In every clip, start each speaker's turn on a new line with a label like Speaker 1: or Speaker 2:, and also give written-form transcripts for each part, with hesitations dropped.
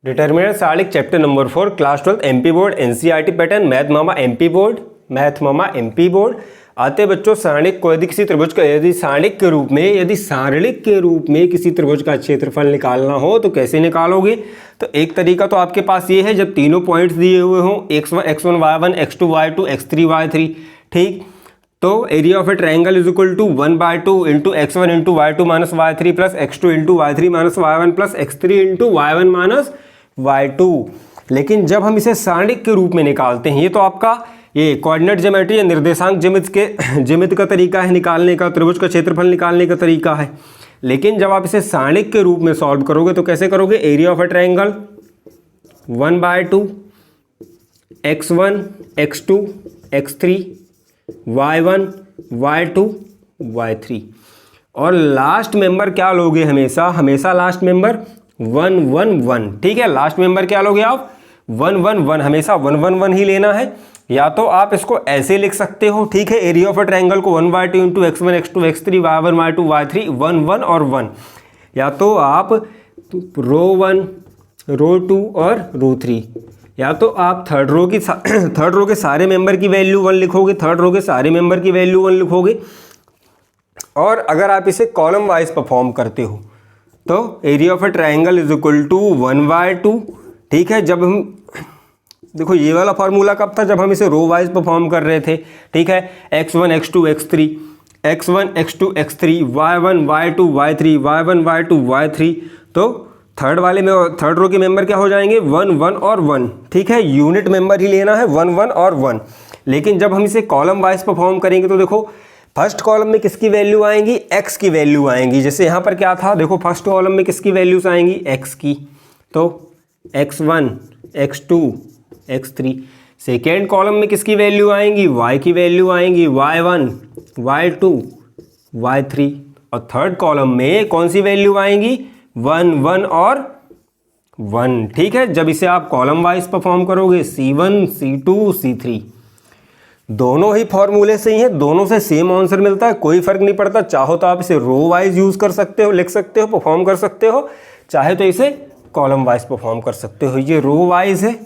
Speaker 1: Determinant सारणिक chapter number 4 class 12 MP board NCERT pattern math मामा MP board आते बच्चों सारणिक को यदि किसी त्रिभुज का यदि सारणिक के रूप में किसी त्रिभुज का क्षेत्रफल निकालना हो तो कैसे निकालोगे। तो एक तरीका तो आपके पास ये है, जब तीनों पॉइंट्स दिए हुए हों x1 y1 x2 y2 x3 y3, ठीक, तो area of a triangle is equal to 1/2 into x1 into y2 minus y3 plus x2 into y3 minus y1 plus x3 into y1 minus y2। लेकिन जब हम इसे सारणिक के रूप में निकालते हैं, ये तो आपका ये कोऑर्डिनेट ज्योमेट्री या निर्देशांक ज्यामिति का तरीका है निकालने का, त्रिभुज का क्षेत्रफल निकालने का तरीका है। लेकिन जब आप इसे सारणिक के रूप में सॉल्व करोगे तो कैसे करोगे। Area of a triangle 1/2 x1 x2 x3 y1 y2 y3 और लास्ट मेंबर क्या लोगे, हमेशा लास्ट मेंबर 1 1 1, ठीक है। लास्ट मेंबर क्या लोगे आप 1 1 1, हमेशा 1 1 1 ही लेना है। या तो आप इसको ऐसे लिख सकते हो, ठीक है, एरिया ऑफ ए ट्रायंगल को 1/2 into x1 x2 x3 y1 y2 y3 1 1 और 1, या तो आप रो 1 रो 2 और रो 3, या तो आप थर्ड रो के सारे मेंबर की वैल्यू 1 लिखोगे, थर्ड रो के सारे मेंबर की वैल्यू 1 लिखोगे। और अगर आप इसे कॉलम वाइज परफॉर्म करते हो तो area of a triangle is equal to 1/2, ठीक है। जब हम देखो ये वाला फार्मूला कब था, जब हम इसे रो वाइज परफॉर्म कर रहे थे, ठीक है। x1 x2 x3 x1 x2 x3 y1 y2 y3 y1 y2 y3, तो थर्ड रो के मेंबर क्या हो जाएंगे 1 1 और 1, ठीक है। यूनिट मेंबर ही लेना है 1 1 और 1। लेकिन जब हम इसे कॉलम वाइज परफॉर्म करेंगे तो देखो फर्स्ट कॉलम में किसकी वैल्यू आएंगी, x की वैल्यू आएंगी। जैसे यहाँ पर क्या था, देखो फर्स्ट कॉलम में किसकी वैल्यूज आएंगी, x की, तो x1 x2 x3। Second column में किसकी वैल्यू आएंगी, y की वैल्यू आएंगी y1 y2 y3। और थर्ड कॉलम में कौन सी वैल्यू आएंगी 1 1 और 1, ठीक है। जब इसे आप कॉलम वाइज परफॉर्म करोगे c1 c2 c3, दोनों ही फॉर्मूले से ही हैं, दोनों से सेम आंसर मिलता है, कोई फर्क नहीं पड़ता। चाहो तो आप इसे रो वाइज यूज कर सकते हो, लिख सकते हो, परफॉर्म कर सकते हो, चाहे तो इसे कॉलम वाइज परफॉर्म कर सकते हो। ये रो वाइज है,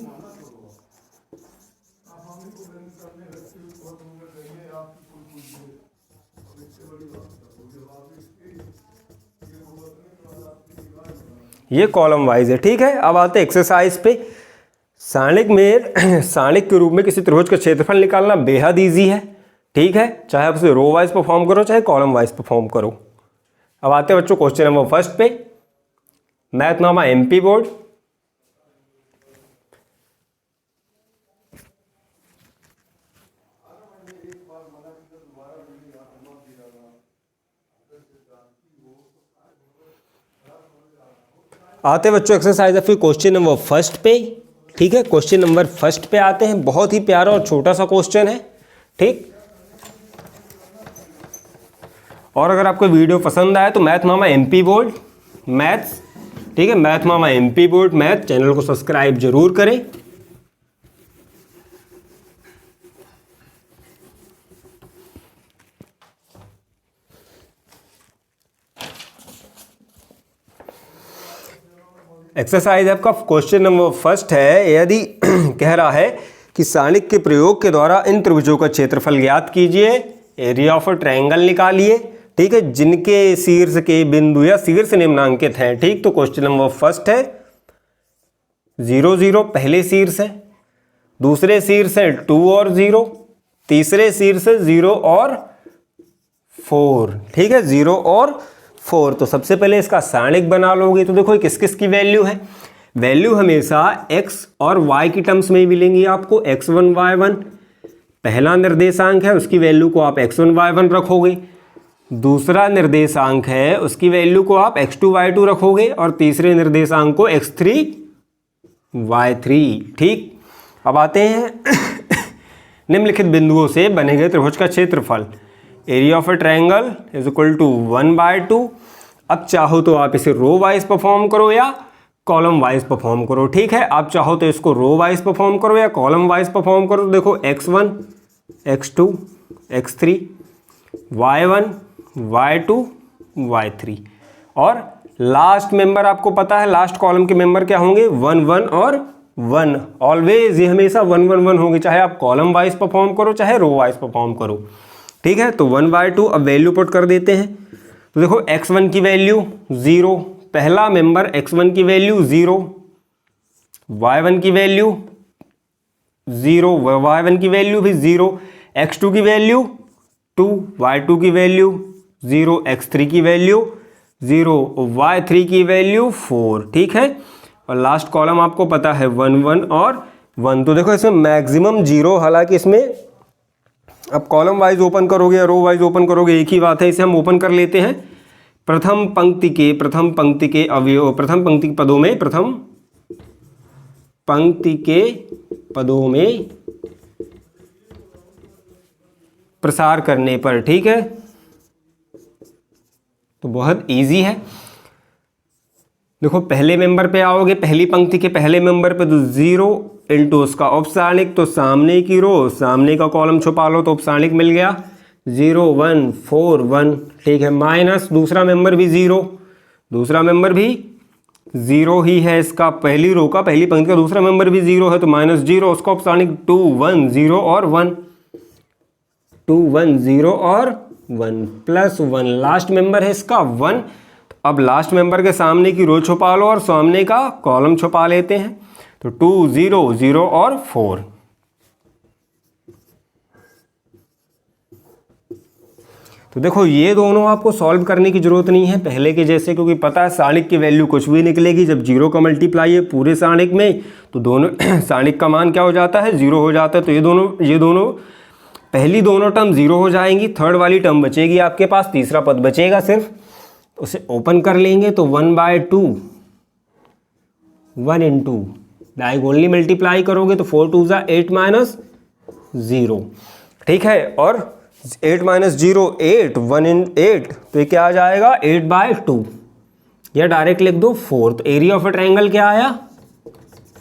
Speaker 1: ये कॉलम वाइज है, ठीक है। अब आते हैं एक्सरसाइज पे। सारणिक के रूप में किसी त्रिभुज का क्षेत्रफल निकालना बेहद इजी है, ठीक है, चाहे आप उसे रो वाइज परफॉर्म करो चाहे कॉलम वाइज परफॉर्म करो। अब आते हैं बच्चों क्वेश्चन नंबर फर्स्ट पे, मैथ मामा एमपी बोर्ड। आते बच्चों एक्सरसाइज है फिर क्वेश्चन नंबर फर्स्ट पे, ठीक है। क्वेश्चन नंबर फर्स्ट पे आते हैं, बहुत ही प्यारा और छोटा सा क्वेश्चन है, ठीक। और अगर आपको वीडियो पसंद आए तो मैथ मामा एमपी बोर्ड मैथ्स, ठीक है, मैथ मामा एमपी बोर्ड मैथ चैनल को सब्सक्राइब जरूर करें। एक्सरसाइज आपका क्वेश्चन नंबर फर्स्ट है, यदि कह रहा है कि सारणिक के प्रयोग के द्वारा इन त्रिभुजों का क्षेत्रफल ज्ञात कीजिए, एरिया ऑफ अ ट्रायंगल निकालिए, ठीक है, जिनके शीर्ष के बिंदु या शीर्ष निम्नांकित हैं, ठीक। तो क्वेश्चन नंबर फर्स्ट है 0 0 पहले शीर्ष है, दूसरे शीर्ष है 2 और 0, तीसरे शीर्ष है 0 और 4, ठीक है, 0 और 4। तो सबसे पहले इसका सारणिक बना लोगे तो देखो किस किस की वैल्यू है, वैल्यू हमेशा x और y की टर्म्स में ही मिलेंगी आपको। x1 y1 पहला निर्देशांक है, उसकी वैल्यू को आप x1 y1 रखोगे, दूसरा निर्देशांक है उसकी वैल्यू को आप x2 y2 रखोगे, और तीसरे निर्देशांक को x3 y3, ठीक। अब आते हैं निम्नलिखित बिंदुओं से बने गए त्रिभुज का क्षेत्रफल, area of a triangle is equal to 1/2। अब चाहो तो आप इसे रो वाइज परफॉर्म करो या कॉलम वाइज परफॉर्म करो, ठीक है। आप चाहो तो इसको रो वाइज परफॉर्म करो या कॉलम वाइज परफॉर्म करो। देखो x1 x2 x3 y1 y2 y3, और लास्ट मेंबर आपको पता है, लास्ट कॉलम के मेंबर क्या होंगे, 1 1 और 1। ऑलवेज ये हमेशा 1 1 1 होंगे, चाहे आप कॉलम वाइज परफॉर्म करो चाहे रो वाइज परफॉर्म करो। ठीक है, तो 1/2। अब वैल्यू पुट कर देते हैं। तो देखो x1 की वैल्यू 0, पहला मेंबर x1 की वैल्यू 0, y1 की वैल्यू 0, y1 की वैल्यू भी 0, x2 की वैल्यू 2, y2 की वैल्यू 0, x3 की वैल्यू 0, y3 की वैल्यू 4। ठीक है, और लास्ट कॉलम आपको पता है 1 1 और 1। तो देखो इसमें मैक्सिमम 0, हालांकि इसमें अब कॉलम वाइज ओपन करोगे या रो वाइज ओपन करोगे एक ही बात है। इसे हम ओपन कर लेते हैं। प्रथम पंक्ति के अवयव, प्रथम पंक्ति पदों में, प्रथम पंक्ति के पदों में प्रसार करने पर। ठीक है, तो बहुत इजी है। देखो पहले मेंबर पे आओगे, पहली पंक्ति के पहले मेंबर पे तो 0 इंटू उसका औपसारणिक, तो सामने की रो, सामने का कॉलम छुपा लो तो औपसारणिक मिल गया 0 1 4 1। ठीक है, माइनस दूसरा मेंबर भी 0, दूसरा मेंबर भी 0 ही है इसका, पहली रो का, पहली पंक्ति का दूसरा मेंबर भी 0 है, तो -0 उसका औपसारणिक 2 1 0 और 1, 2 1 0 और 1 प्लस 1। लास्ट मेंबर है इसका 1। अब लास्ट मेंबर के सामने की रो छुपा लो और सामने का कॉलम छुपा लेते हैं, तो 2 0 0 और 4। तो देखो ये दोनों आपको सॉल्व करने की जरूरत नहीं है पहले के जैसे, क्योंकि पता है सारणिक की वैल्यू कुछ भी निकलेगी। जब 0 का मल्टीप्लाई है पूरे सारणिक में तो दोनों सारणिक का मान क्या हो जाता है, 0 हो जाता है। तो ये दोनों पहली दोनों टर्म 0 हो जाएंगी, थर्ड वाली टर्म बचेगी आपके पास, तीसरा पद बचेगा सिर्फ, उसे ओपन कर लेंगे तो 1/2 1 इंटू डायगोनली मल्टीप्लाई करोगे तो 4 2 8 -0। ठीक है, और 8 -0 8, 1 in 8, तो ये क्या आ जाएगा 8/2, या डायरेक्ट लिख दो 4। तो एरिया ऑफ ए ट्रायंगल क्या आया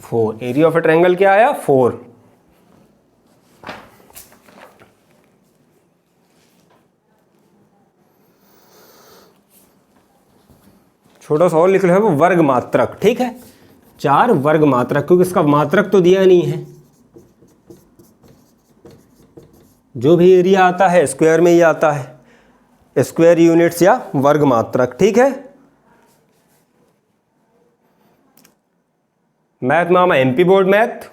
Speaker 1: 4, एरिया ऑफ ए ट्रायंगल क्या आया 4। छोटा सा और लिख लो है वो वर्ग मात्रक। ठीक है, 4 वर्ग मात्रक, क्योंकि इसका मात्रक तो दिया नहीं है, जो भी एरिया आता है स्क्वायर में ही आता है, स्क्वायर यूनिट्स या वर्ग मात्रक। ठीक है, मैथ मामा एमपी बोर्ड मैथ।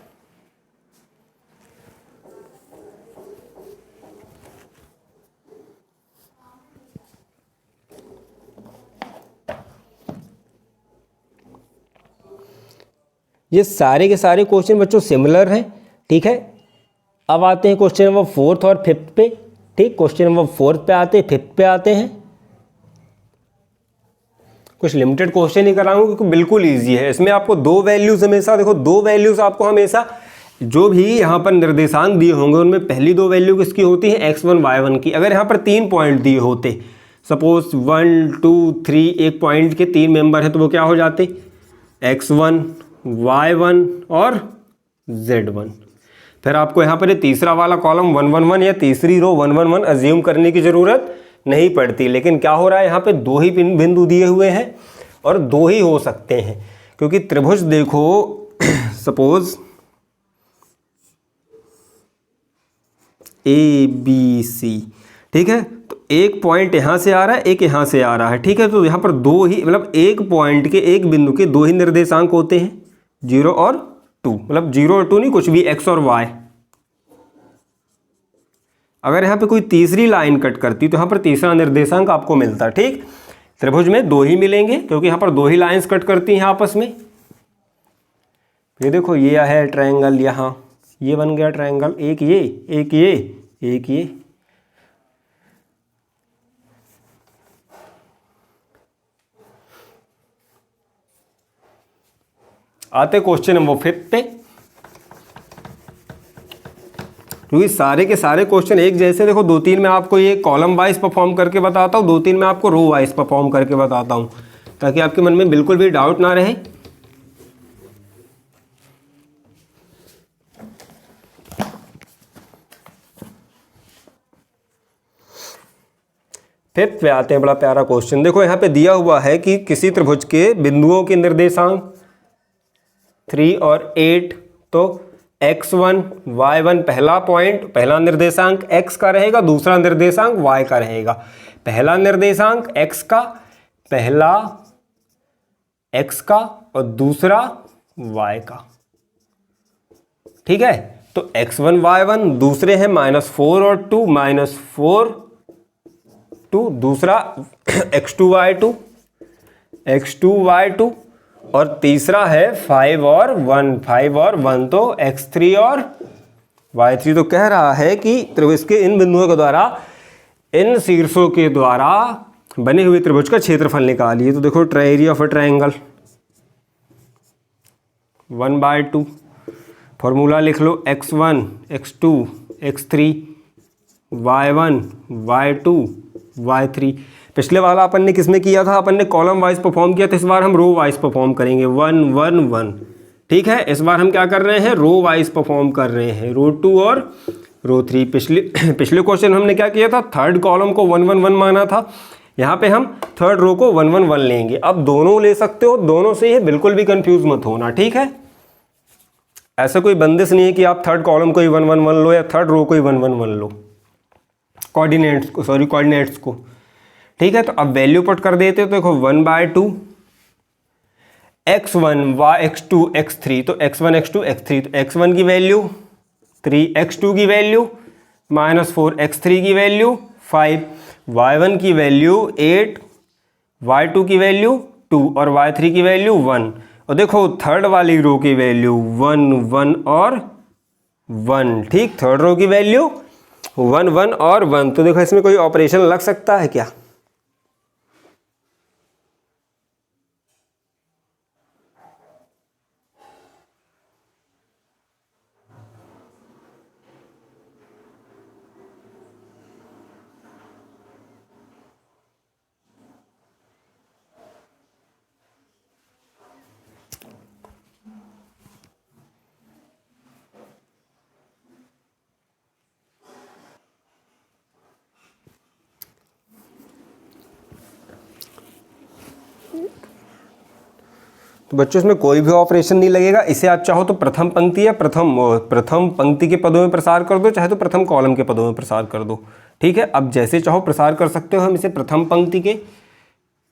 Speaker 1: ये सारे के सारे क्वेश्चन बच्चों सिमिलर हैं। ठीक है, अब आते हैं क्वेश्चन नंबर 4 और 5 पे। ठीक, क्वेश्चन नंबर 4 पे आते हैं, 5 पे आते हैं। कुछ लिमिटेड क्वेश्चन ही कराऊंगा क्योंकि बिल्कुल इजी है। इसमें आपको 2 वैल्यूज हमेशा, देखो 2 वैल्यूज आपको हमेशा, जो भी यहाँ पर निर्देशांक दिए होंगे उनमें पहली 2 वैल्यू किसकी होती है, x1 y1 की। अगर यहाँ पर 3 पॉइंट दिए होते, सपोज 1 2 3, एक पॉइंट के 3 मेंबर है, तो वो क्या हो जाते, x1 y1 और z1। फिर आपको यहाँ पर ये तीसरा वाला कॉलम 1 1 1 या तीसरी रो 1 1 1 अज्यूम करने की जरूरत नहीं पड़ती। लेकिन क्या हो रहा है, यहाँ पे 2 ही बिंदु दिए हुए हैं और 2 ही हो सकते हैं, क्योंकि त्रिभुज देखो सपोज ABC। ठीक है, तो एक पॉइंट यहाँ से आ रहा है, एक यहाँ से आ रहा है। ठीक है, तो यहाँ पर 2 ही, मतलब एक पॉइंट के, एक बिंदु के 2 ही निर्देशांक होते हैं, 0 और 2, मतलब 0 और 2 नहीं, कुछ भी x और y। अगर यहाँ पे कोई तीसरी लाइन कट करती तो यहाँ पर तीसरा निर्देशांक आपको मिलता। ठीक, त्रिभुज में 2 ही मिलेंगे क्योंकि यहाँ पर 2 ही लाइंस कट करती हैं आपस में। ये देखो ये है ट्रायंगल, यहाँ ये बन गया ट्रायंगल, एक ये, एक ये, एक ये। आते क्वेश्चन नंबर 5 पे, क्योंकि सारे के सारे क्वेश्चन एक जैसे। देखो 2-3 में आपको ये कॉलम वाइज परफॉर्म करके बताता हूँ, 2-3 में आपको रो वाइज परफॉर्म करके बताता हूँ, ताकि आपके मन में बिल्कुल भी डाउट ना रहे। फिफ्थ पे आते हैं, बड़ा प्यारा क्वेश्चन। देखो यहाँ पे दिया हुआ है कि किसी त्रिभुज के बिंदुओं के निर्देशांक 3 और 8, तो x1 y1 पहला पॉइंट, पहला निर्देशांक x का रहेगा, दूसरा निर्देशांक y का रहेगा। पहला निर्देशांक x का, पहला x का और दूसरा y का, ठीक है। तो x1 y1 दूसरे हैं -4 और 2, -4 2, दूसरा x2 y2, x2 y2 और तीसरा है 5 और 1, 5 और 1, तो x3 और y3। तो कह रहा है कि त्रिभुज के इन बिंदुओं के द्वारा, इन शीर्षों के द्वारा बने हुए त्रिभुज का क्षेत्रफल निकालिए। तो देखो area of a triangle 1/2, formula लिख लो x1 x2 x3 y1 y2 y3। पिछले वाला अपन ने किस में किया था, अपन ने कॉलम वाइज परफॉर्म किया था, इस बार हम रो वाइज परफॉर्म करेंगे 1 1 1, ठीक है। इस बार हम क्या कर रहे हैं, रो वाइज परफॉर्म कर रहे हैं, रो 2 और रो 3। पिछले क्वेश्चन हमने क्या किया था, थर्ड कॉलम को 1 1 1 माना था, यहाँ पे हम थर्ड रो को 1 1 1 लेंगे। अब दोनों ले सकते हो, दोनों से ही, बिल्कुल भी कंफ्यूज मत होना, ठीक है। ऐसा कोई बंदिश नहीं है कि आप थर्ड कॉलम को ही 1 1 1 लो या थर्ड रो को ही 1 1 1 लो, कोऑर्डिनेट्स को, ठीक है। तो अब वैल्यू पुट कर देते हो, तो देखो 1/2 x1 x2 x3, तो x1 x2 x3, तो x1 की वैल्यू 3, x2 की वैल्यू -4, x3 की वैल्यू 5, y1 की वैल्यू 8, y2 की वैल्यू 2 और y3 की वैल्यू 1। और देखो थर्ड वाली रो की वैल्यू 1 1 और 1, ठीक। थर्ड रो की वैल्यू 1 1 और 1। तो देखो इसमें कोई ऑपरेशन लग सकता है क्या, तो बच्चों इसमें कोई भी ऑपरेशन नहीं लगेगा। इसे आप चाहो तो प्रथम पंक्ति या प्रथम पंक्ति के पदों में प्रसार कर दो, चाहे तो प्रथम कॉलम के पदों में प्रसार कर दो, ठीक है। अब जैसे चाहो प्रसार कर सकते हो। हम इसे प्रथम पंक्ति के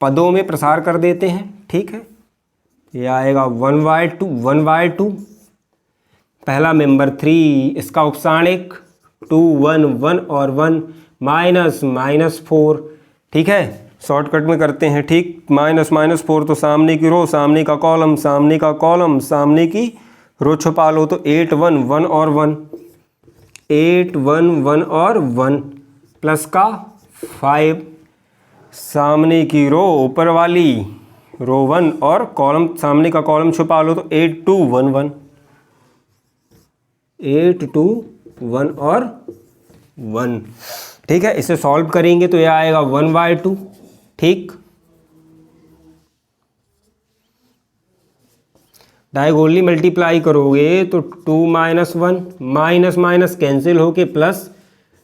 Speaker 1: पदों में प्रसार कर देते हैं, ठीक है। ये आएगा 1/2, पहला मेंबर 3, इसका उपसाणिक 2 1 1 और 1 -4, ठीक है। शॉर्टकट में करते हैं, ठीक। -4 तो सामने की रो, सामने का कॉलम, सामने का कॉलम, सामने की रो छुपा लो, तो 8 1 1 और 1, 8 1 1 और 1 प्लस का 5, सामने की रो, ऊपर वाली रो 1 और कॉलम, सामने का कॉलम छुपा लो, तो 8 2 1 1, 8 2 1 और 1, ठीक है। इसे सॉल्व करेंगे तो यह आएगा 1/2, ठीक। डायगोनली मल्टीप्लाई करोगे तो 2 -1, माइनस कैंसिल होके प्लस,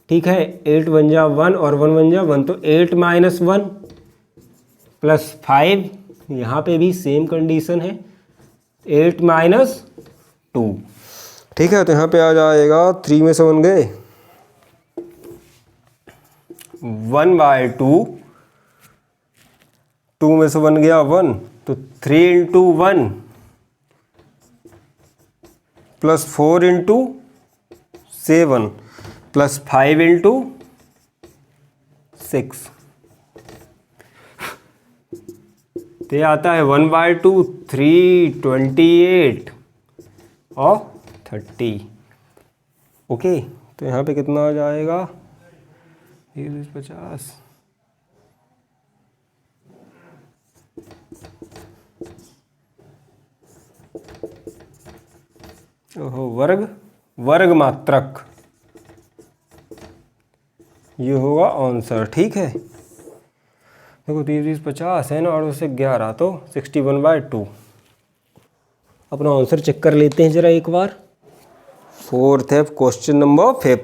Speaker 1: ठीक है। 8 1 जा 1 और 1 1 जा 1, तो 8 -1 प्लस 5, यहाँ पे भी सेम कंडीशन है, 8 -2, ठीक है। तो यहाँ पे आ जाएगा 3 में से 1 गए, 1/2, 2 में से 1 गया 1, तो 3 × 1 प्लस 4 × 7 प्लस 5 × 6, तो ये आता है 1/2 3 28 और 30, ओके। तो यहाँ पे कितना आ जाएगा, 50, ओहो, वर्ग मात्रक, ये होगा आंसर, ठीक है। देखो 30 50 है ना, और उससे 11, तो 61/2। अपना आंसर चेक कर लेते हैं जरा एक बार। फोर्थ है क्वेश्चन नंबर 5,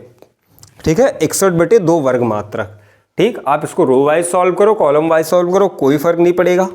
Speaker 1: ठीक है। 61/2 वर्ग मात्रक। ठीक, आप इसको रो वाइज सॉल्व करो, कॉलम वाइज सॉल्व करो, कोई फर्क नहीं पड़ेगा।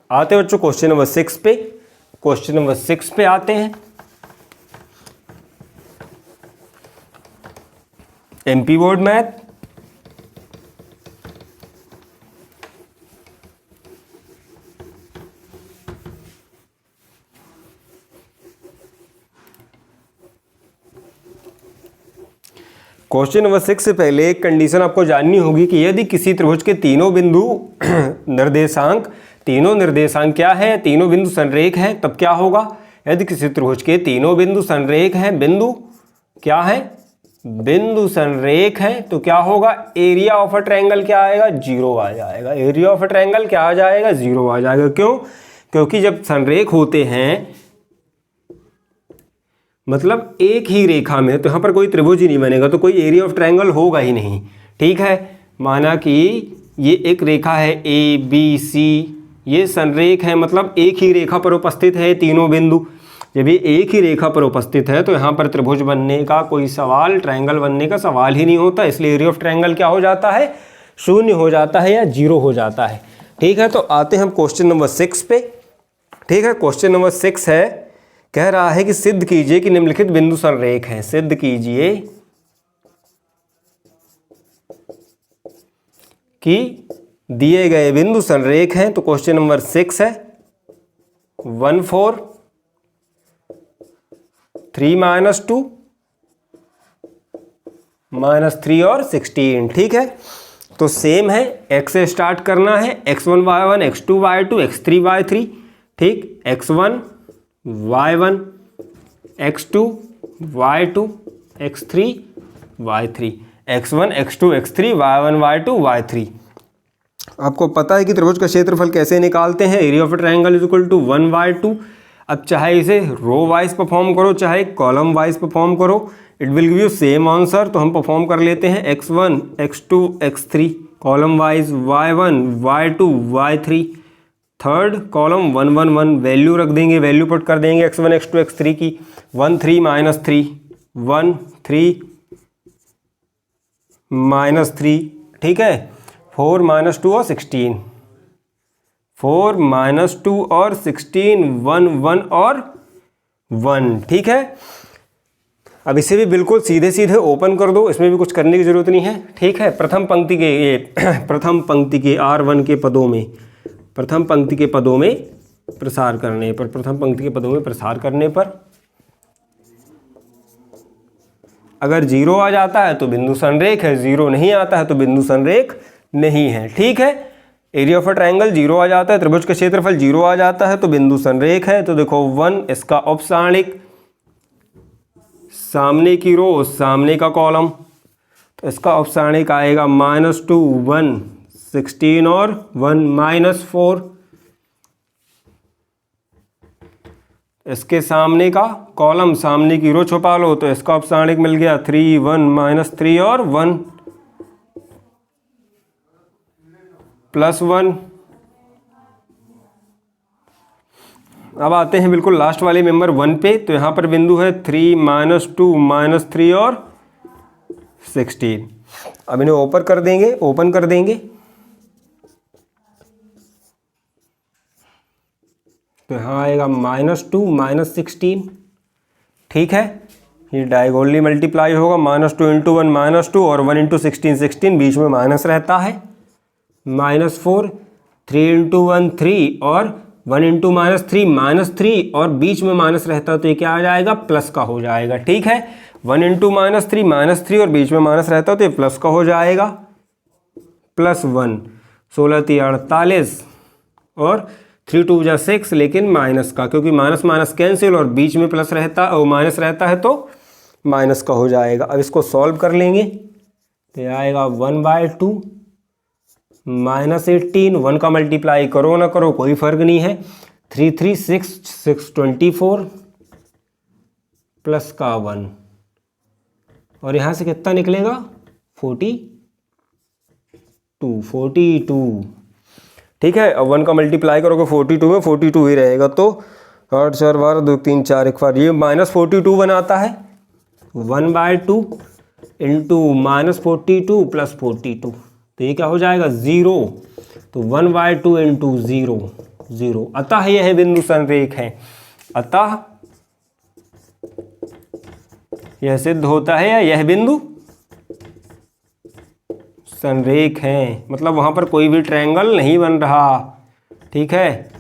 Speaker 1: आते हैं बच्चों क्वेश्चन नंबर 6 पे। क्वेश्चन नंबर 6 पे आते हैं। MP board math, question number 6 से पहले एक कंडीशन आपको जाननी होगी कि यदि किसी त्रिभुज के तीनों बिंदु निर्देशांक क्या है, तीनों बिंदु संरेख है, तब क्या होगा। यदि किसी त्रिभुज के तीनों बिंदु संरेख है, बिंदु क्या है, बिंदु संरेख है, तो क्या होगा, एरिया ऑफ अ ट्रायंगल क्या आएगा, 0 आ जाएगा। एरिया ऑफ अ ट्रायंगल क्या आ जाएगा, 0 आ जाएगा। क्यों, क्योंकि जब संरेख होते हैं मतलब एक ही रेखा में, तो यहाँ पर कोई त्रिभुज ही नहीं बनेगा, तो कोई एरिया ऑफ ट्रायंगल होगा ही नहीं। ठीक है, माना कि ये एक रेखा है ए बी सी, ये संरेख है, मतलब एक ही रेखा पर उपस्थित है तीनों बिंदु। जब ये एक ही रेखा पर उपस्थित है तो यहाँ पर त्रिभुज बनने का कोई सवाल, ट्रायंगल बनने का सवाल ही नहीं होता। इसलिए एरिया ऑफ ट्रायंगल क्या हो जाता है, 0 हो जाता है या 0 हो जाता है। ठीक है, तो आते हैं हम क्वेश्चन नंबर 6 पे। ठीक है, क्वेश्चन नंबर 6 है, कह रहा है कि सिद्ध कीजिए कि निम्नलिखित बिंदु संरेख हैं। सिद्ध कीजिए कि दिए गए बिंदु संरेख हैं। तो क्वेश्चन नंबर 6 है 1 4 3 -2 -3 और 16। ठीक है, तो सेम है, x से स्टार्ट करना है, x1 y1 x2 y2 x3 y3। ठीक, x1 y1 x2 y2 x3 y3, x1 x2 x3 y1 y2 y3। आपको पता है कि त्रिभुज का क्षेत्रफल कैसे निकालते हैं, area of triangle is equal to 1/2। अब चाहे इसे रो वाइज परफॉर्म करो चाहे कॉलम वाइज परफॉर्म करो, it will give you same answer. तो हम परफॉर्म कर लेते हैं x1 x2 x3 column wise, y1 y2 y3, third column 1 1 1 value रख देंगे, वैल्यू पुट कर देंगे x1 x2 x3 की, 1 3 -3 1 3 -3। ठीक है, 4 -2 और 16, 4 -2 और 16, 1 1 और 1। ठीक है, अब इसे भी बिल्कुल सीधे सीधे ओपन कर दो, इसमें भी कुछ करने की जरूरत नहीं है। ठीक है, प्रथम पंक्ति के ये प्रथम पंक्ति के R1 के पदों में, प्रथम पंक्ति के पदों में प्रसार करने पर, प्रथम पंक्ति के पदों में प्रसार करने पर अगर 0 आ जाता है तो बिंदु संरेख है, 0 नहीं आता है तो बिंदु संरेख नहीं है। ठीक है, एरिया ऑफ अ ट्रायंगल 0 आ जाता है, त्रिभुज का क्षेत्रफल 0 आ जाता है तो बिंदु संरेख है। तो देखो 1 इसका उपसारणिक, सामने की रो सामने का कॉलम, तो इसका उपसारणिक आएगा -2 1 16 और 1 -4। इसके सामने का कॉलम, सामने की रो छुपा लो, तो इसका उपसारणिक मिल गया 3 1 -3 और 1 +1। अब आते हैं बिल्कुल लास्ट वाले मेंबर 1 पे। तो यहाँ पर बिंदु है 3 -2 -3 और 16। अब इन्हें ओपन कर देंगे, ओपन कर देंगे। तो यहाँ आएगा -2 -16। ठीक है, ये डायगोनली मल्टीप्लाई होगा, -2 × 1 -2 और 1 × 16 16, बीच में माइनस रहता है, -4, 3 × 1 3 और 1 इंटू -3 और बीच में माइनस रहता तो ये क्या आ जाएगा, प्लस का हो जाएगा। ठीक है, 1 इंटू -3 और बीच में माइनस रहता तो ये प्लस का हो जाएगा, +1, 16 × 48 और 3 × 2 = 6, लेकिन माइनस का, क्योंकि माइनस माइनस कैंसिल और बीच में प्लस रहता और माइनस रहता है तो माइनस का हो जाएगा। अब इसको सॉल्व कर लेंगे तो ये आएगा 1/2 -18, 1 का मल्टीप्लाई करो ना करो कोई फर्क नहीं है, 3 3 6 6 24 प्लस का 1 और यहाँ से कितना निकलेगा 42। ठीक है, अब 1 का मल्टीप्लाई करोगे 42 में, 42 ही रहेगा तो 8 4 12 2 3 4 1 बार ये -42 बनाता है। 1/2 इंटू -42 + 42 तो ये क्या हो जाएगा 0, तो 1/2 इंटू 0 0। अतः यह बिंदु संरेख है, अतः यह सिद्ध होता है या यह बिंदु संरेख है, मतलब वहां पर कोई भी ट्रायंगल नहीं बन रहा। ठीक है,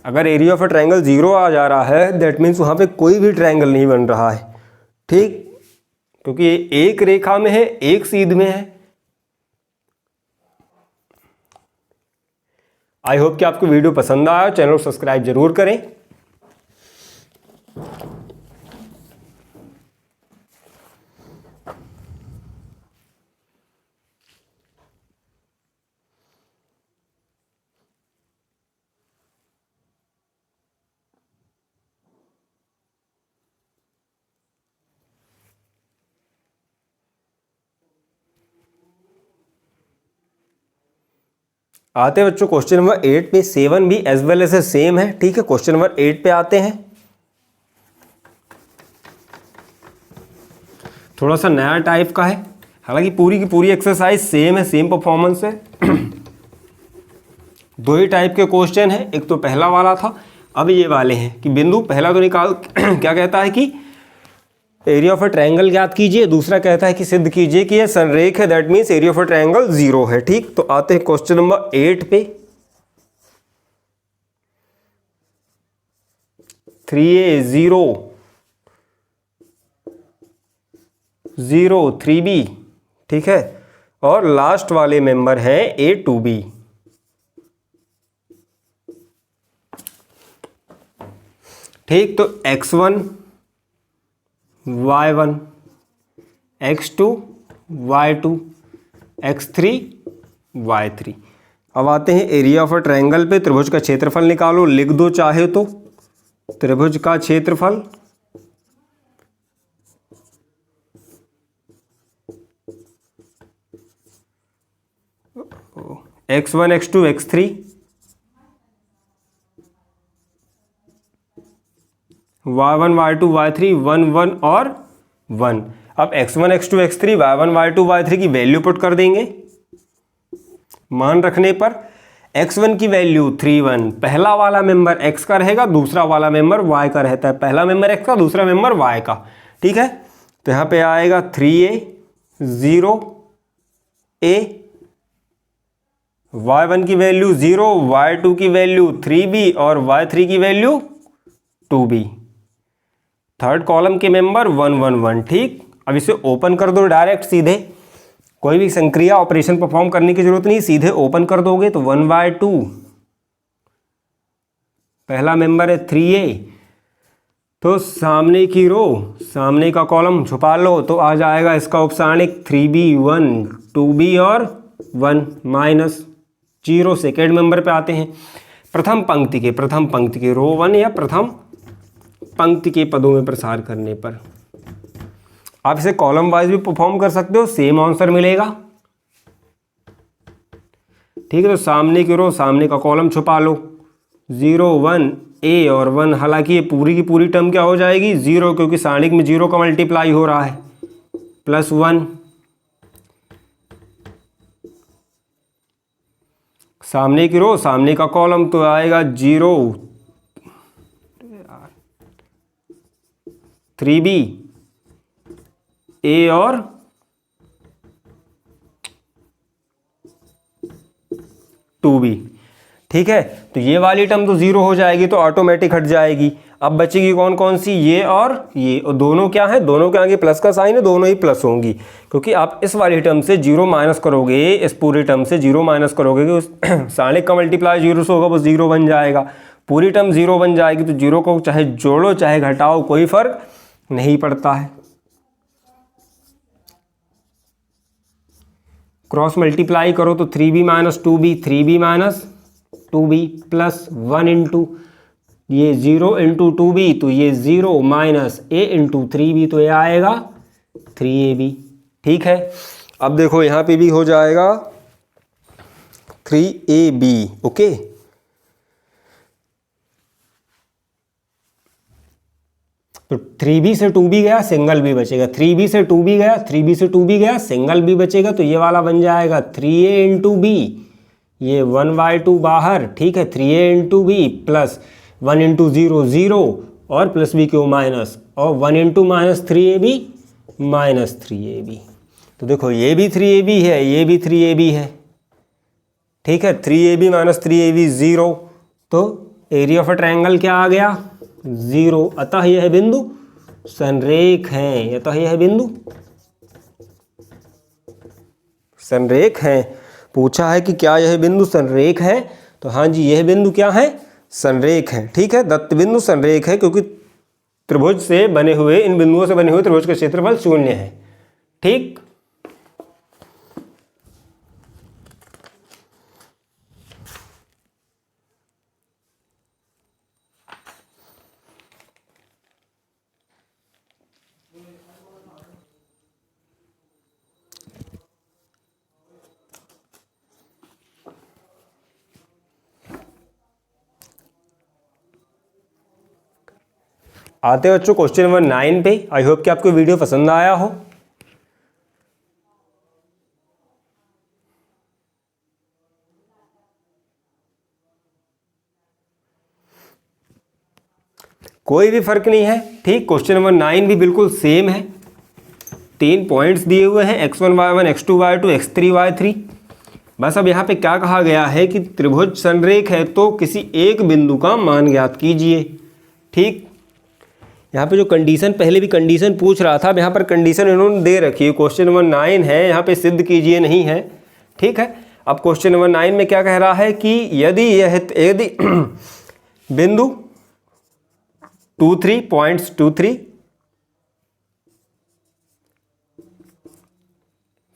Speaker 1: अगर एरिया ऑफ अ ट्रायंगल 0 आ जा रहा है दैट मीन्स वहां पे कोई भी ट्रायंगल नहीं बन रहा है। ठीक, क्योंकि ये एक रेखा में है, एक सीध में है। आई होप कि आपको वीडियो पसंद आया, चैनल को सब्सक्राइब जरूर करें। आते हैं बच्चों क्वेश्चन नंबर 8 पे। 7 भी एज वेल एज सेम है। ठीक है, क्वेश्चन नंबर 8 पे आते हैं। थोड़ा सा नया टाइप का है, हालांकि पूरी की पूरी एक्सरसाइज सेम है, सेम परफॉर्मेंस है। दो ही टाइप के क्वेश्चन है, एक तो पहला वाला था, अब ये वाले हैं कि बिंदु पहला तो निकाल क्या कहता है कि एरिया ऑफ अ ट्रायंगल ज्ञात कीजिए, दूसरा कहता है कि सिद्ध कीजिए कि यह संरेख है, that means area of a triangle 0 है। ठीक, तो आते हैं क्वेश्चन नंबर 8 पे। 3a 0 0 3b। ठीक है, और लास्ट वाले मेंबर हैं a 2b। ठीक, तो x1 y1 x2 y2 x3 y3। अब आते हैं एरिया ऑफ अ ट्रायंगल पे। त्रिभुज का क्षेत्रफल निकालो, लिख दो चाहे तो त्रिभुज का क्षेत्रफल x1 x2 x3 y1 y2 y3 1 1 और 1। अब x1 x2 x3 y1 y2 y3 की वैल्यू पुट कर देंगे। मान रखने पर x1 की वैल्यू 3 1, पहला वाला मेंबर x का रहेगा, दूसरा वाला मेंबर y का रहता है। पहला मेंबर x का, दूसरा मेंबर y का। ठीक है, तो यहाँ पे आएगा 3a 0 a, y1 की वैल्यू 0, y2 की वैल्यू 3b और y3 की वैल्यू 2b। थर्ड कॉलम के मेंबर 1 1 1। ठीक, अब इसे ओपन कर दो डायरेक्ट सीधे, कोई भी संक्रिया ऑपरेशन परफॉर्म करने की जरूरत नहीं, सीधे ओपन कर दोगे तो 1/2, पहला मेंबर है 3a, तो सामने की रो, सामने का कॉलम छुपा लो तो आ जाएगा इसका उपसारणिक 3b 1 2b और 1 -0। सेकेंड मेंबर पे आते हैं। प्रथम पंक्ति के रो 1 या प्रथम पंक्ति के पदों में प्रसार करने पर आप इसे कॉलम वाइज भी परफॉर्म कर सकते हो, सेम आंसर मिलेगा। ठीक है, तो सामने की रो, सामने का कॉलम छुपा लो, 0 1 a और 1। हालांकि ये पूरी की पूरी टर्म क्या हो जाएगी 0, क्योंकि सारणिक में 0 का मल्टीप्लाई हो रहा है, +1। सामने की रो, सामने का कॉलम तो आएगा 0 3b a और 2b। ठीक है, तो ये वाली टर्म तो जीरो हो जाएगी, तो ऑटोमेटिक हट जाएगी। अब बचेगी कौन कौन सी, ये और ये, और दोनों क्या है, दोनों के आगे प्लस का साइन है, दोनों ही प्लस होंगी, क्योंकि आप इस वाली टर्म से जीरो माइनस करोगे, इस पूरी टर्म से जीरो माइनस करोगे, उस सारणिक का मल्टीप्लाई जीरो से होगा, बस जीरो बन जाएगा, पूरी टर्म जीरो बन जाएगी। तो जीरो को चाहे जोड़ो चाहे घटाओ कोई फर्क नहीं पड़ता है। क्रॉस मल्टीप्लाई करो तो 3b minus 2b, 3b minus 2b plus 1 into ये 0 इंटू 2b, तो ये 0 माइनस a इंटू 3b, तो ये आएगा 3ab। ठीक है, अब देखो यहाँ पे भी हो जाएगा 3ab। ओके, तो 3b से 2b गया, सिंगल b बचेगा, 3b से 2b गया, 3b से 2b गया, सिंगल b बचेगा, तो ये वाला बन जाएगा 3a इंटू b, ये 1/2 बाहर। ठीक है, 3a into b plus 1 into 0 0 और प्लस b क्यों माइनस, और 1 into minus 3ab minus 3ab। तो देखो ये भी 3ab है, ये भी 3ab है। ठीक है, 3ab माइनस 3ab 0, तो एरिया ऑफ अ ट्रायंगल क्या आ गया, 0। अतः यह बिंदु संरेख है, अतः यह बिंदु संरेख है। पूछा है कि क्या यह बिंदु संरेख है, तो हाँ जी, यह बिंदु क्या है, संरेख है। ठीक है, दत्त बिंदु संरेख है, क्योंकि त्रिभुज से बने हुए, इन बिंदुओं से बने हुए त्रिभुज का क्षेत्रफल 0 है। ठीक, आते हैं बच्चों क्वेश्चन नंबर 9 पे। आई होप कि आपको वीडियो पसंद आया हो। कोई भी फर्क नहीं है। ठीक, क्वेश्चन नंबर 9 भी बिल्कुल सेम है। 3 पॉइंट्स दिए हुए हैं, x1 y1 x2 y2 x3 y3। बस अब यहाँ पे क्या कहा गया है कि त्रिभुज संरेख है तो किसी एक बिंदु का मान ज्ञात कीजिए। ठीक, यहाँ पे जो कंडीशन, पहले भी कंडीशन पूछ रहा था, अब यहाँ पर कंडीशन इन्होंने दे रखी है। क्वेश्चन नंबर 9 है, यहाँ पे सिद्ध कीजिए नहीं है। ठीक है, अब क्वेश्चन नंबर 9 में क्या कह रहा है कि यदि बिंदु 2 3 पॉइंट्स 2 3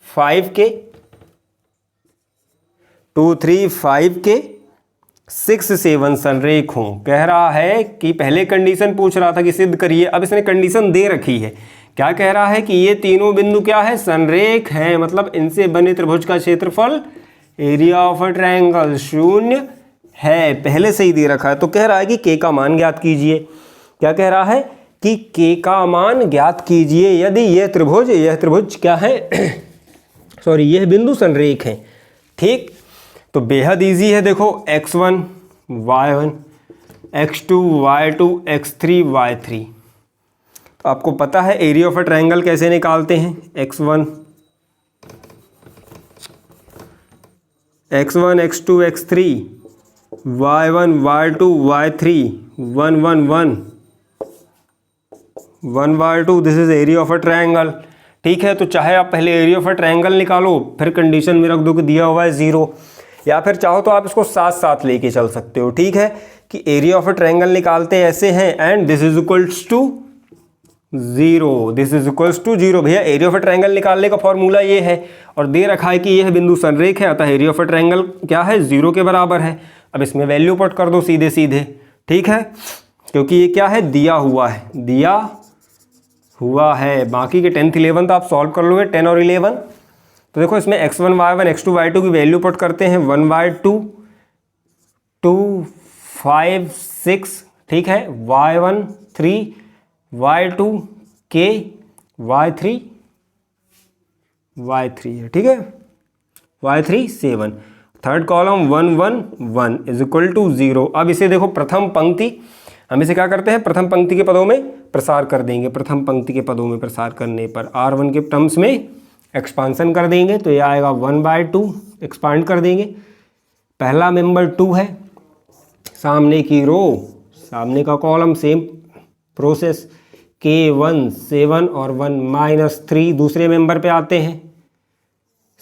Speaker 1: 5 के 2 3 5 के 6 7 संरेख हों। कह रहा है कि पहले कंडीशन पूछ रहा था कि सिद्ध करिए, अब इसने कंडीशन दे रखी है। क्या कह रहा है कि ये तीनों बिंदु क्या है, संरेख है, मतलब इनसे बने त्रिभुज का क्षेत्रफल एरिया ऑफ अ ट्रायंगल 0 है, पहले से ही दे रखा है। तो कह रहा है कि के का मान ज्ञात कीजिए। क्या कह रहा है कि के का मान ज्ञात कीजिए यदि यह त्रिभुज क्या है सॉरी, यह बिंदु संरेख है। ठीक, तो बेहद इजी है। देखो x1 y1 x2 y2 x3 y3, तो आपको पता है एरिया ऑफ अ ट्रायंगल कैसे निकालते हैं। x1 x2 x3 y1 y2 y3 1 1 1 1/2, this is area of a triangle. ठीक है, तो चाहे आप पहले एरिया ऑफ अ ट्रायंगल निकालो, फिर कंडीशन में रख दो कि दिया हुआ है 0, या फिर चाहो तो आप इसको साथ साथ लेके चल सकते हो। ठीक है, कि एरिया ऑफ अ ट्रायंगल निकालते ऐसे हैं, and this is equals to 0, this is equals to 0। भैया एरिया ऑफ अ ट्रायंगल निकालने का फॉर्मूला ये है, और दे रखा है कि यह बिंदु संरेख है, अतः एरिया ऑफ अ ट्रायंगल क्या है, 0 के बराबर है। अब इसमें वैल्यू पुट कर दो सीधे सीधे। ठीक है, क्योंकि ये क्या है, दिया हुआ है। बाकी के 10th 11th आप सॉल्व कर लोगे, 10 और 11। तो देखो इसमें x1 y1 x2 y2 की वैल्यू पुट करते हैं, 1/2 2 5 6। ठीक है, y1 3 y2 k y3 है। ठीक है, y3 7। Third column 1 1 1 is equal to 0। अब इसे देखो प्रथम पंक्ति, हम इसे क्या करते हैं, प्रथम पंक्ति के पदों में प्रसार कर देंगे। प्रथम पंक्ति के पदों में प्रसार करने पर R1 के टर्म्स में एक्सपांसन कर देंगे, तो ये आएगा 1/2, एक्सपांड कर देंगे। पहला मेंबर 2 है, सामने की रो, सामने का कॉलम, सेम प्रोसेस। K1 7 और 1 -3 दूसरे मेंबर पे आते हैं।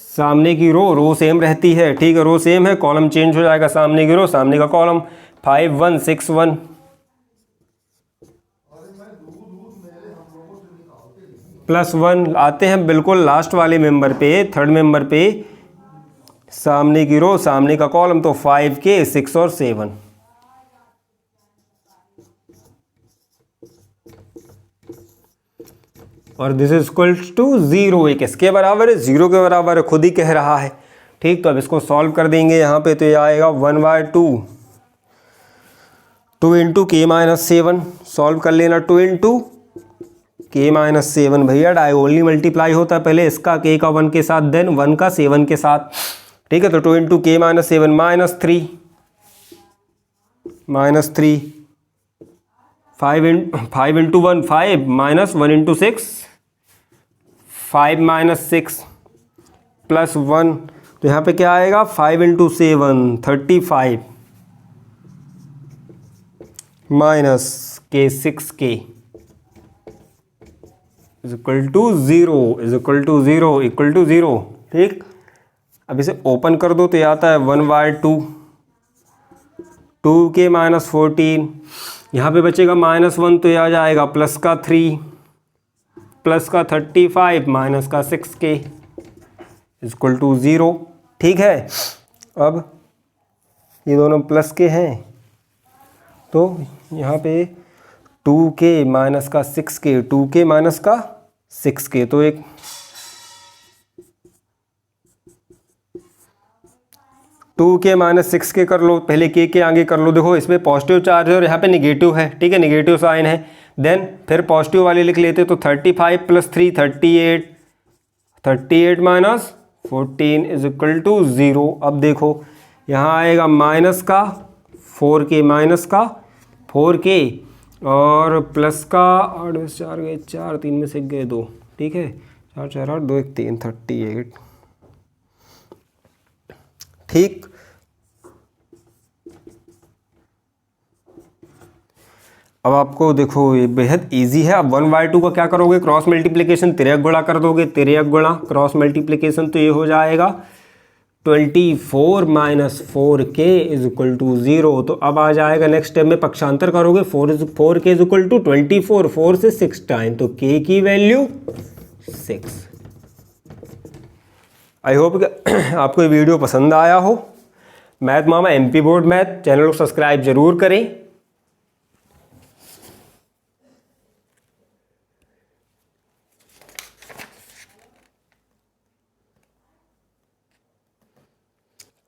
Speaker 1: सामने की रो सेम रहती है, ठीक है, रो सेम है, कॉलम चेंज हो जाएगा, सामने की रो सामने का कॉलम। 5 1 6 1 +1 आते हैं बिल्कुल लास्ट वाले मेंबर पे, थर्ड मेंबर पे, सामने की रो सामने का कॉलम, तो 5K 6 और 7। और दिस इज इक्वल टू 0, एक इसके बराबर है, 0 के बराबर है, खुद ही कह रहा है, ठीक। तो अब इसको सॉल्व कर देंगे यहाँ पे, तो ये आएगा 1/2 2 इंटू K-7, सॉल्व कर लेना, 2 इंटू K-7 भैया डायगोनली मल्टीप्लाई होता है, पहले इसका K का 1 के साथ, देन 1 का 7 के साथ, ठीक है। तो 2 इंटू K-7 -3 5 इंटू 1 5 -1 इंटू 6 5 -6 +1, तो यहाँ पे क्या आएगा 5 into 7 35 minus K 6K is equal to 0 equal to 0, ठीक। अब इसे ओपन कर दो तो ये आता है 1/2 2K -14, यहाँ पे बचेगा -1, तो ये आ जाएगा प्लस का 3 प्लस का 35 माइनस का 6K इक्वल टू 0, ठीक है। अब ये दोनों प्लस के हैं, तो यहाँ पे 2K माइनस का 6K 2K माइनस का 6K, तो एक 2K माइनस 6K कर लो, पहले K आगे कर लो। देखो इसमें पॉजिटिव चार्ज है और यहाँ पे निगेटिव है, ठीक है, निगेटिव साइन है। देन फिर पॉजिटिव वाले लिख लेते, तो 35 + 3 38 माइनस 14 इज इक्वल टू 0। अब देखो यहाँ आएगा माइनस का 4K और प्लस का 8 में 4 गए 4, 3 में से गए 2, ठीक है, 4 4 8 2 1 3 38, ठीक। अब आपको देखो ये बेहद इजी है। अब 1/2 का क्या करोगे, क्रॉस मल्टीप्लिकेशन, तिर्यक गुणा कर दोगे, तिर्यक गुणा क्रॉस मल्टीप्लिकेशन, तो ये हो जाएगा 24 - 4K इज इक्वल टू 0। तो अब आ जाएगा नेक्स्ट स्टेप में पक्षांतर करोगे, 4K इज इक्वल टू 24, 4 से 6 टाइम, तो K की वैल्यू 6। आई होप आपको ये वीडियो पसंद आया हो। मैथ मामा MP बोर्ड मैथ चैनल को सब्सक्राइब जरूर करें।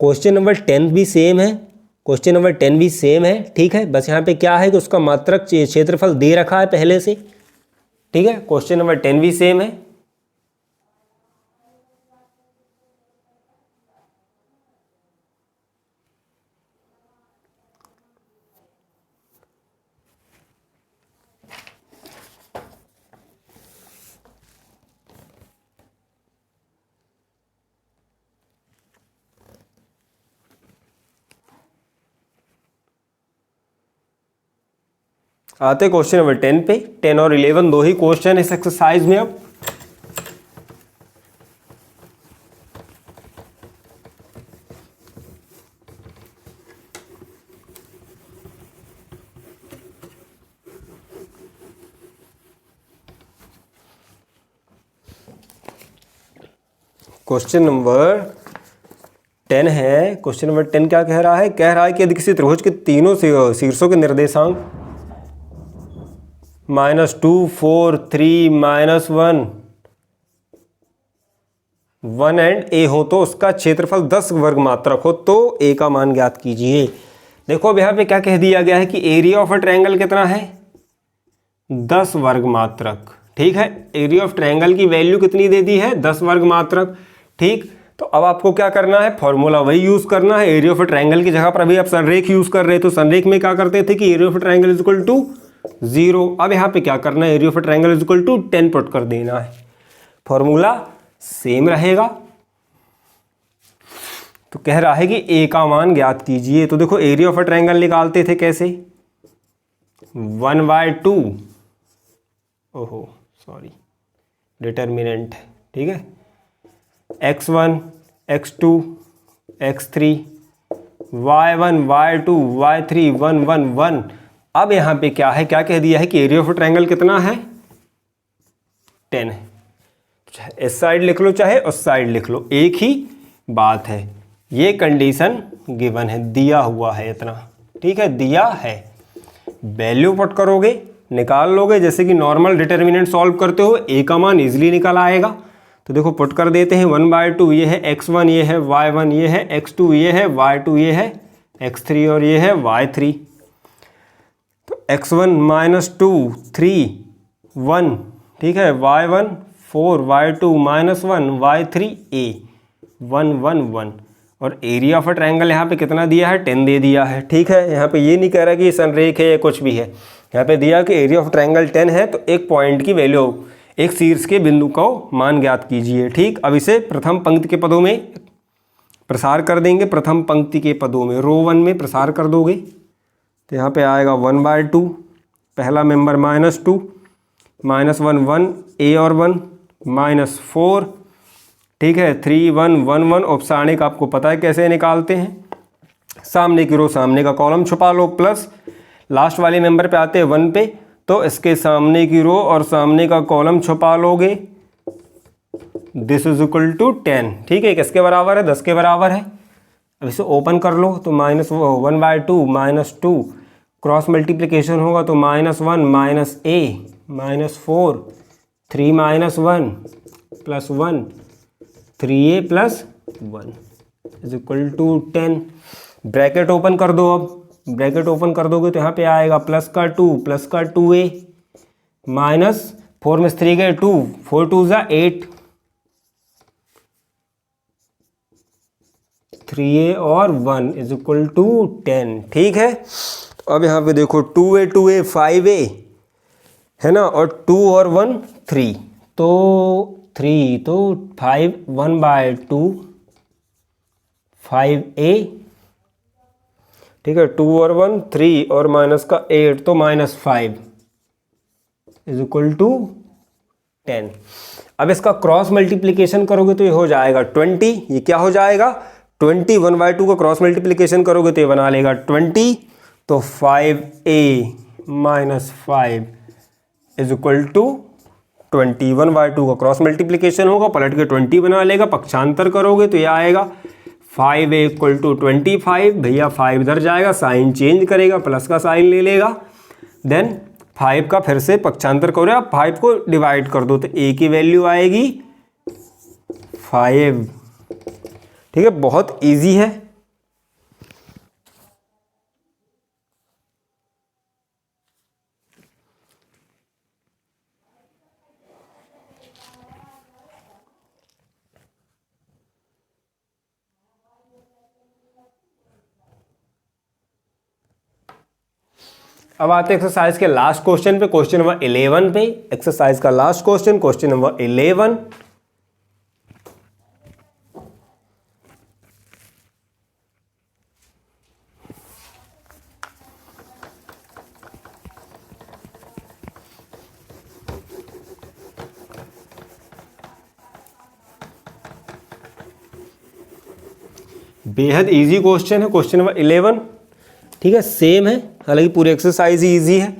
Speaker 1: क्वेश्चन नंबर 10 भी सेम है, ठीक है। बस यहाँ पे क्या है कि उसका मात्रक क्षेत्रफल दे रखा है पहले से, ठीक है। क्वेश्चन नंबर 10 भी सेम है। आते क्वेश्चन नंबर 10 पे। 10 और 11 दो ही क्वेश्चन इस एक्सरसाइज में। अब क्वेश्चन नंबर 10 है। क्वेश्चन नंबर 10 क्या कह रहा है, कि यदि किसी त्रिभुज के तीनों शीर्षों के निर्देशांक -2 4 3 -1 1 एंड A हो, तो उसका क्षेत्रफल 10 वर्ग मात्रक हो, तो A का मान ज्ञात कीजिए। देखो अब यहाँ पे क्या कह दिया गया है कि एरिया ऑफ अ ट्रायंगल कितना है, 10 वर्ग मात्रक, ठीक है। एरिया ऑफ ट्रायंगल की वैल्यू कितनी दे दी है, 10 वर्ग मात्रक, ठीक। तो अब आपको क्या करना है, फॉर्मूला वही यूज करना है। एरिया ऑफ ट्रायंगल की जगह पर अभी आप संरेख यूज कर रहे थे, तो संरेख में क्या करते थे कि area of triangle is equal to 0। अब यहाँ पे क्या करना है, area of triangle is equal to 10 put कर देना है, फॉर्मूला सेम रहेगा, तो कह रहा है कि ए का मान ज्ञात कीजिए। तो देखो एरिया ऑफ अ ट्रायंगल निकालते थे कैसे, 1/2, ओहो सॉरी डिटर्मिनेंट, ठीक है, x1 x2 x3 y1 y2 y3 1 1 1। अब यहाँ पे क्या है, क्या कह दिया है कि एरिया ऑफ ट्रायंगल कितना है, 10 है। चाहे इस साइड लिख लो चाहे उस साइड लिख लो, एक ही बात है। ये कंडीशन गिवन है, दिया हुआ है इतना, ठीक है, दिया है। वैल्यू पुट करोगे निकाल लोगे, जैसे कि नॉर्मल डिटर्मिनेंट सॉल्व करते हो ए का मान इजीली निकल आएगा। तो देखो पुट कर देते हैं, 1/2 ये है x1, ये है y1, ये है x2, ये है y2, ये है x3 और ये है y3। तो x1 - 2 3 1, ठीक है, y1 4 y2 -1 y3 a 1 1 1। और एरिया ऑफ अ ट्रायंगल यहाँ पे कितना दिया है, 10 दे दिया है, ठीक है। यहाँ पे ये नहीं कह रहा कि संरेख है या कुछ भी है, यहाँ पे दिया कि एरिया ऑफ ट्रायंगल 10 है। तो एक पॉइंट की वैल्यू, एक शीर्ष के बिंदु को मान ज्ञात कीजिए, ठीक। अब इसे प्रथम पंक्ति के पदों में प्रसार कर देंगे, प्रथम पंक्ति के पदों में रो 1 में प्रसार कर दोगे। तो यहाँ पे आएगा 1/2, पहला मेंबर -2 -1 1 a और 1 -4, ठीक है, 3 1 1 1। औपसारणिक आपको पता है कैसे निकालते हैं, सामने की रो सामने का कॉलम छुपा लो, प्लस लास्ट वाले मेंबर पे आते हैं 1 पे, तो इसके सामने की रो और सामने का कॉलम छुपा लोगे। दिस इज इक्वल टू 10, ठीक है, किसके बराबर है, 10 के बराबर है। अब इसे ओपन कर लो तो -1/2 -2 क्रॉस मल्टीप्लिकेशन होगा तो -1 -a -4 3 -1 +1 3a + 1 is equal to 10। Bracket open कर दो, अब ब्रैकेट ओपन कर दोगे तो यहाँ पे आएगा +2 +2a -4 में 3 गए 2 4 2 8 3a और 1 इज इक्वल टू 10, ठीक है। तो अब यहाँ पे देखो 2a 5a है ना, और 2 और 1 3, तो 3 तो 5 1/2 5a, ठीक है, 2 और 1 3 और माइनस का 8 तो -5 इज इक्वल टू 10। अब इसका क्रॉस मल्टीप्लिकेशन करोगे तो ये हो जाएगा 20। ये क्या हो जाएगा 20, 1/2 का क्रॉस मल्टीप्लिकेशन करोगे तो ये बना लेगा 20। तो 5a - 5 इज इक्वल टू 20। 1/2 का क्रॉस मल्टीप्लिकेशन होगा, पलट के 20 बना लेगा, पक्षांतर करोगे तो ये आएगा 5a = 25। भैया 5 इधर जाएगा, साइन चेंज करेगा, प्लस का साइन ले लेगा, देन 5 का फिर से पक्षांतर करो, आप 5 को डिवाइड कर दो तो a की वैल्यू आएगी 5, ठीक है, बहुत इजी है। अब आते हैं एक्सरसाइज के लास्ट क्वेश्चन पे, क्वेश्चन नंबर 11 पे। एक्सरसाइज का लास्ट क्वेश्चन, क्वेश्चन नंबर 11। बेहद इजी क्वेश्चन है, क्वेश्चन नंबर 11, ठीक है, सेम है, हालांकि पूरी एक्सरसाइज ही इजी है।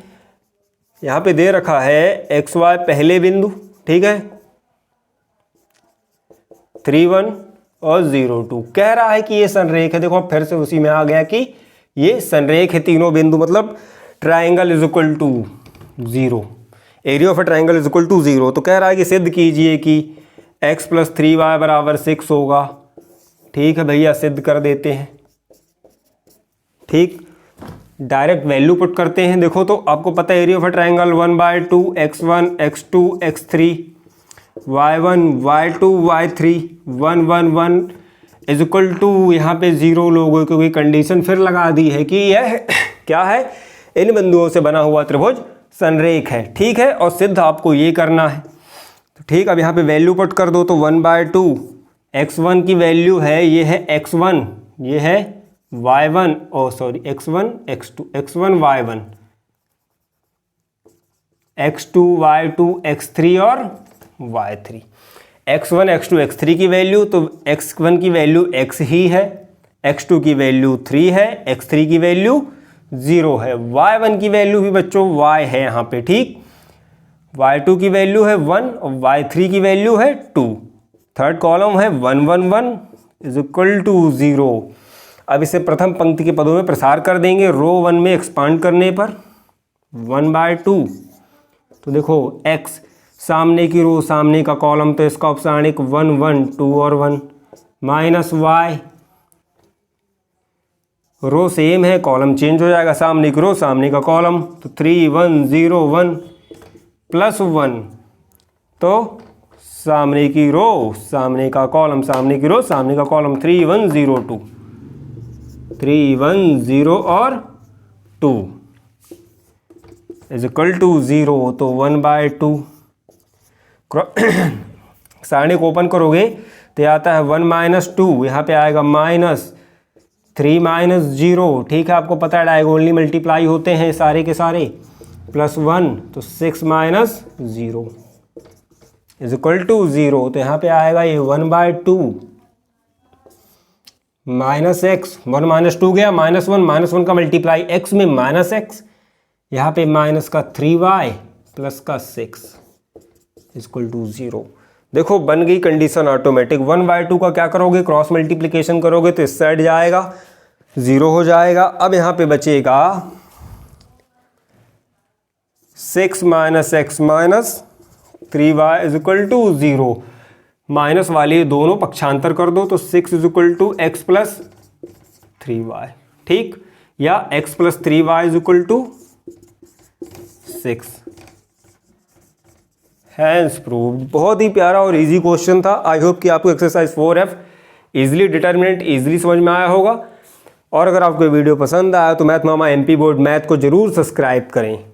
Speaker 1: यहाँ पे दे रखा है XY पहले बिंदु, ठीक है, 3 1 और 0 2। कह रहा है कि ये संरेख है। देखो फिर से उसी में आ गया कि ये संरेख है, तीनों बिंदु, मतलब triangle is equal to 0, area of a triangle is equal to 0। तो कह रहा है कि सिद्ध कीजिए कि x + 3y = 6 होगा। ठीक है भैया, सिद्ध कर देते हैं, ठीक, डायरेक्ट वैल्यू पुट करते हैं। देखो तो आपको पता है area of a triangle 1/2 x1 x2 x3 y1 y2 y3 1 1 1 is equal to, यहाँ पे 0 लोगों क्योंकि कंडीशन फिर लगा दी है कि यह क्या है, इन बिंदुओं से बना हुआ त्रिभुज संरेख है, ठीक है, और सिद्ध आपको ये करना है। तो ठीक, अब यहाँ पे वैल्यू पुट कर दो तो 1/2 x1 की वैल्यू है, ये है x1, ये है y1, ओ sorry x1 x2, x1 y1, x2 y2 x3 और y3। x1 x2 x3 की वैल्यू, तो x1 की वैल्यू x ही है, x2 की वैल्यू 3 है, x3 की वैल्यू 0 है, y1 की वैल्यू भी बच्चों y है यहाँ पे, ठीक। y2 की वैल्यू है 1 और y3 की वैल्यू है 2। थर्ड कॉलम है 1 1 1 इज इक्वल टू 0। अब इसे प्रथम पंक्ति के पदों में प्रसार कर देंगे रो 1 में एक्सपांड करने पर 1/2। तो देखो x सामने की रो सामने का कॉलम, तो इसका ऑप्शन 1 1 2 और 1 माइनस y, रो सेम है, कॉलम चेंज हो जाएगा, सामने की रो सामने का कॉलम, तो 3 1 0 1 प्लस 1, तो सामने की रो सामने का कॉलम, सामने की रो सामने का कॉलम, 3 1 0 2, 3 1 0 और 2 इज इक्वल टू 0, तो 1/2। सारणी को ओपन करोगे तो आता है 1 - 2, यहाँ पे आएगा -3 - 0, ठीक है, आपको पता है डायगोनली मल्टीप्लाई होते हैं सारे के सारे, +1, तो 6 - 0 इज इक्वल टू 0, तो यहाँ पे आएगा ये 1/2 -x, 1 - 2 गया, -1 का मल्टीप्लाई x में -x, यहाँ पे माइनस का 3y प्लस का 6 इक्वल टू 0। देखो बन गई कंडीशन ऑटोमेटिक। 1/2 का क्या करोगे, क्रॉस मल्टीप्लिकेशन करोगे तो इस साइड जाएगा, 0 हो जाएगा। अब यहाँ पे बचेगा 6 - x - 3y is equal to 0। Minus वाले दोनों पक्षांतर कर दो, तो 6 is equal to x plus 3y, ठीक, या x plus 3y is equal to 6। Hence proved. बहुत ही प्यारा और इजी क्वेश्चन था। आई होप कि आपको exercise 4F easily determinant easily समझ में आया होगा। और अगर आपको वीडियो पसंद आया तो मैथ मामा MP बोर्ड मैथ को जरूर सब्सक्राइब करें।